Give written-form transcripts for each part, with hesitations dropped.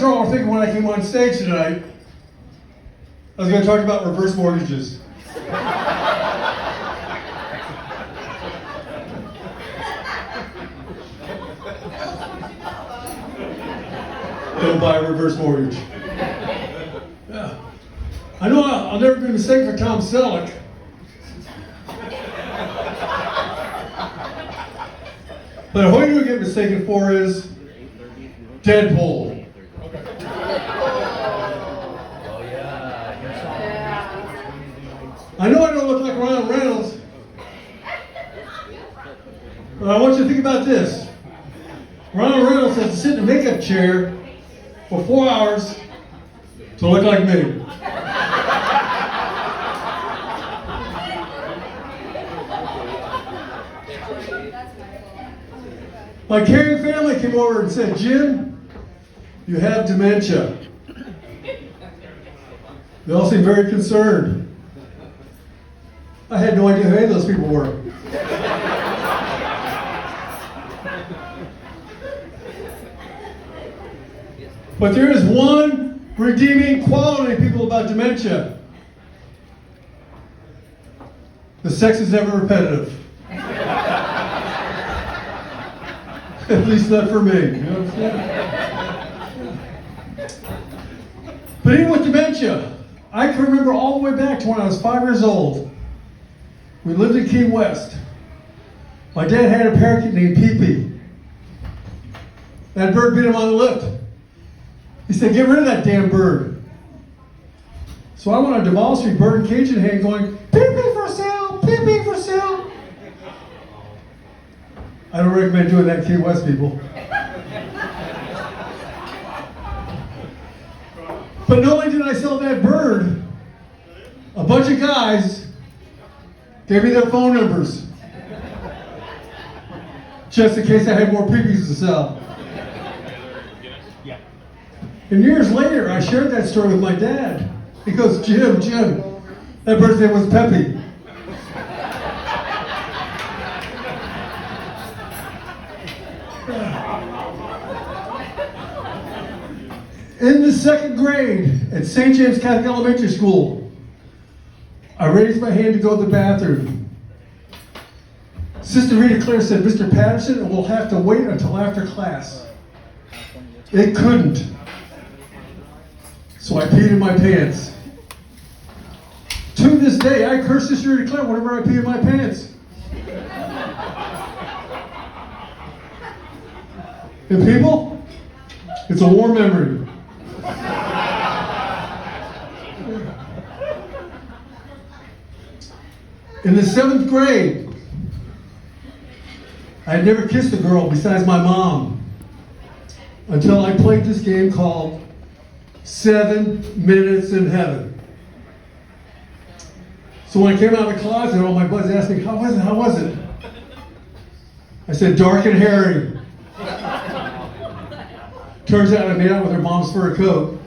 sure I was thinking when I came on stage tonight, I was going to talk about reverse mortgages. Don't buy a reverse mortgage. Yeah. I know I'll never be mistaken for Tom Selleck. But who you get mistaken for is Deadpool. I know I don't look like Ron Reynolds, but I want you to think about this. Ron Reynolds has to sit in a makeup chair for 4 hours to look like me. My caring family came over and said, Jim, you have dementia. They all seemed very concerned. I had no idea who any of those people were. But there is one redeeming quality, people, about dementia. The sex is never repetitive. At least not for me. You know what I'm saying? But even with dementia, I can remember all the way back to when I was 5 years old. We lived in Key West. My dad had a parakeet named Pee-Pee. That bird beat him on the lip. He said, get rid of that damn bird. So I went on Duval Street, bird and cage in hand, going, Pee-Pee for sale, Pee-Pee for sale. I don't recommend doing that, Key West people. But not only did I sell that bird, a bunch of guys gave me their phone numbers, just in case I had more Pee-Pees to sell. And years later, I shared that story with my dad. He goes, Jim, that bird's name was Peppy. In the 2nd grade at St. James Catholic Elementary School, I raised my hand to go to the bathroom. Sister Rita Claire said, Mr. Patterson, we'll have to wait until after class. It couldn't. So I peed in my pants. To this day, I curse Sister Rita Claire whenever I pee in my pants. And people, it's a warm memory. In the 7th grade, I had never kissed a girl besides my mom until I played this game called 7 Minutes in Heaven. So when I came out of the closet, all my buddies asked me, how was it? I said, dark and hairy. Turns out I made out with her mom's fur coat.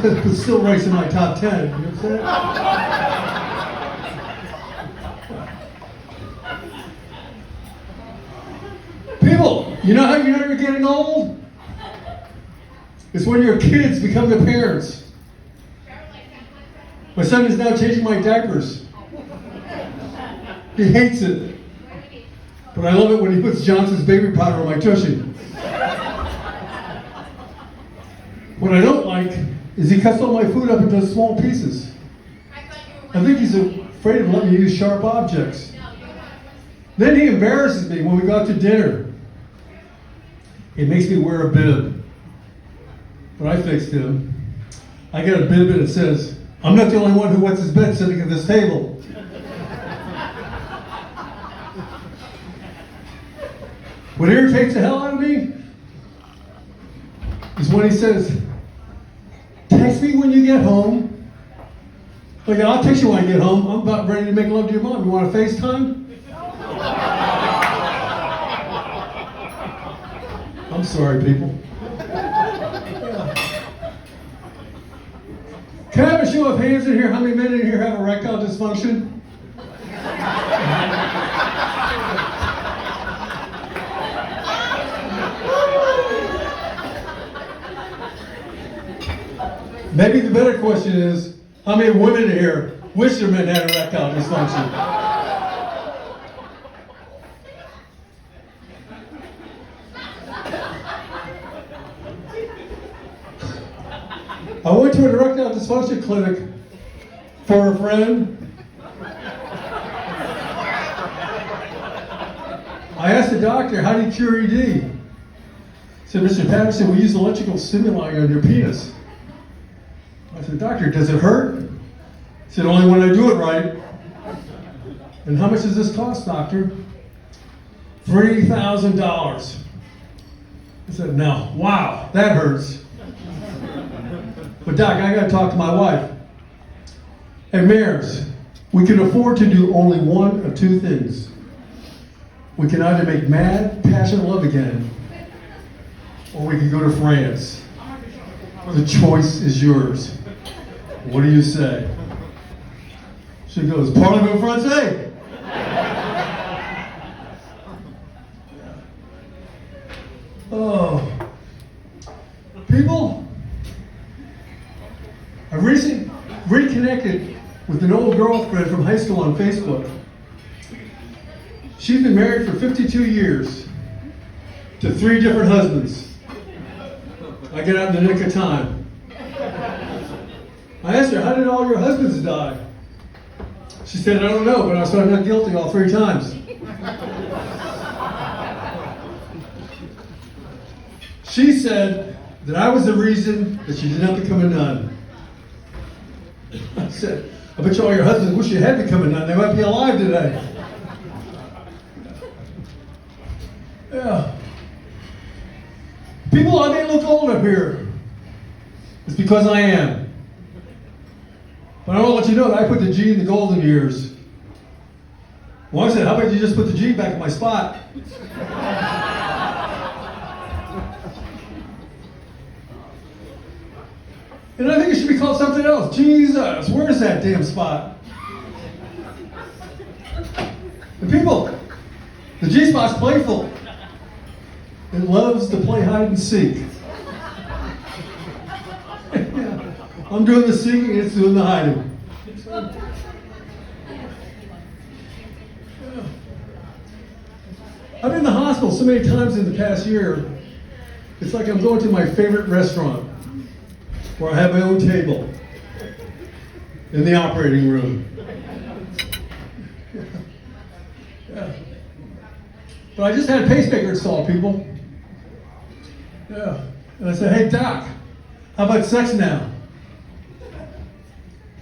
But still ranks in my top 10. You know what I'm saying? People, you know how you know you're getting old? It's when your kids become the parents. My son is now changing my diapers. He hates it. But I love it when he puts Johnson's baby powder on my tushy. What I don't like is he cuts all my food up into small pieces. I think he's afraid of letting me use sharp objects. Then he embarrasses me when we go out to dinner. It makes me wear a bib. But I fixed him. I got a bib and it says, I'm not the only one who wets his bed sitting at this table. What irritates the hell out of me is when he says, text me when you get home. Like, I'll text you when I get home. I'm about ready to make love to your mom. You want to FaceTime? I'm sorry, people. Can I have a show of hands in here? How many men in here have erectile dysfunction? Maybe the better question is, how many women here wish their men had erectile dysfunction? I went to an erectile dysfunction clinic for a friend. I asked the doctor, how do you cure ED? He said, Mr. Patterson, we use electrical stimuli on your penis. I said, doctor, does it hurt? He said, only when I do it right. And how much does this cost, doctor? $3,000. I said, no, wow, that hurts. But doc, I gotta talk to my wife. At Mayor's, we can afford to do only one of two things. We can either make mad, passionate love again, or we can go to France. The choice is yours. What do you say? She goes, Parlement Français. Oh. People, I recently reconnected with an old girlfriend from high school on Facebook. She's been married for 52 years to 3 different husbands. I get out in the nick of time. I asked her, how did all your husbands die? She said, I don't know, but I was found not guilty all 3 times. She said that I was the reason that she did not become a nun. I said, I bet you all your husbands wish you had become a nun. They might be alive today. Yeah. People, I may look old up here. It's because I am. But I want to let you know that I put the G in the golden years. Well, I said, how about you just put the G back in my spot? And I think it should be called something else. Jesus, where's that damn spot? And people, the G spot's playful. It loves to play hide and seek. Yeah. I'm doing the seeking, it's doing the hiding. I've been in the hospital so many times in the past year, it's like I'm going to my favorite restaurant where I have my own table in the operating room. Yeah. But I just had a pacemaker installed, people. Yeah. And I said, hey, doc, how about sex now?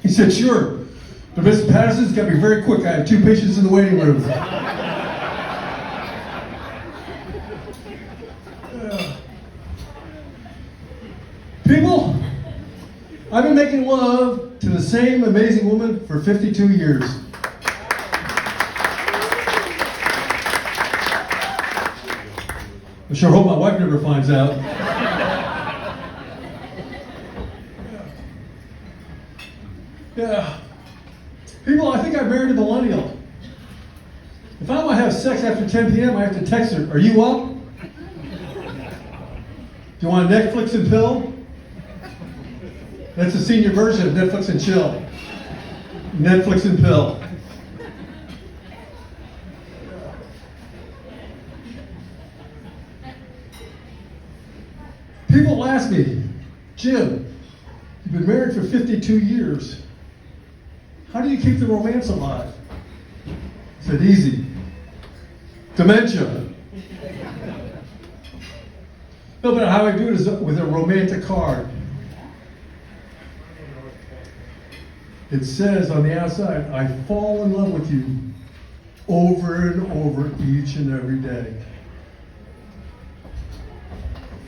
He said, sure. But Mr. Patterson's got to be very quick. I have 2 patients in the waiting room. Yeah. People, I've been making love to the same amazing woman for 52 years. I sure hope my wife never finds out. Yeah. People, I think I married a millennial. If I want to have sex after 10 p.m., I have to text her, are you up? Do you want Netflix and pill? That's the senior version of Netflix and chill. Netflix and pill. People ask me, Jim, you've been married for 52 years. How do you keep the romance alive? I said, easy. Dementia. No, but how I do it is with a romantic card. It says on the outside, I fall in love with you over and over each and every day.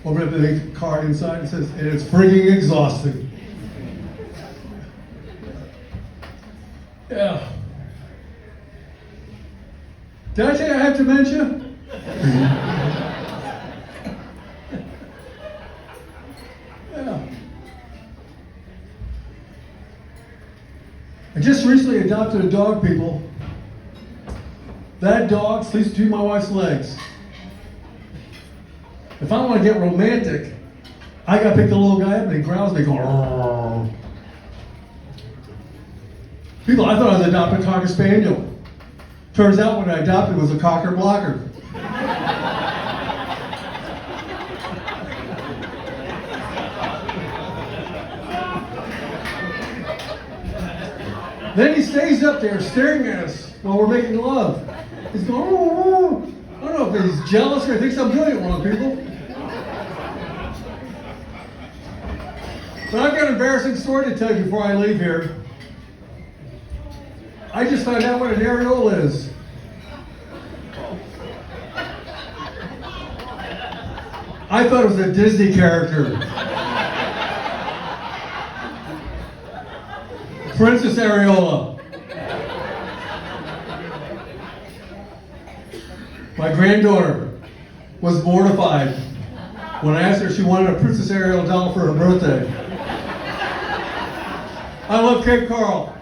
Open up the card inside, it says, and it's frigging exhausting. Yeah. Did I tell you I have dementia? Yeah. I just recently adopted a dog, people. That dog sleeps between my wife's legs. If I want to get romantic, I gotta pick the little guy up and he growls and they go, I thought I was adopting a Cocker Spaniel. Turns out what I adopted was a Cocker Blocker. Then he stays up there staring at us while we're making love. He's going, oh. I don't know if he's jealous or he thinks I'm doing it wrong, people. But I've got an embarrassing story to tell you before I leave here. I just found out what an areola is. I thought it was a Disney character. Princess Areola. My granddaughter was mortified when I asked her if she wanted a Princess Areola doll for her birthday. I love Cape Coral.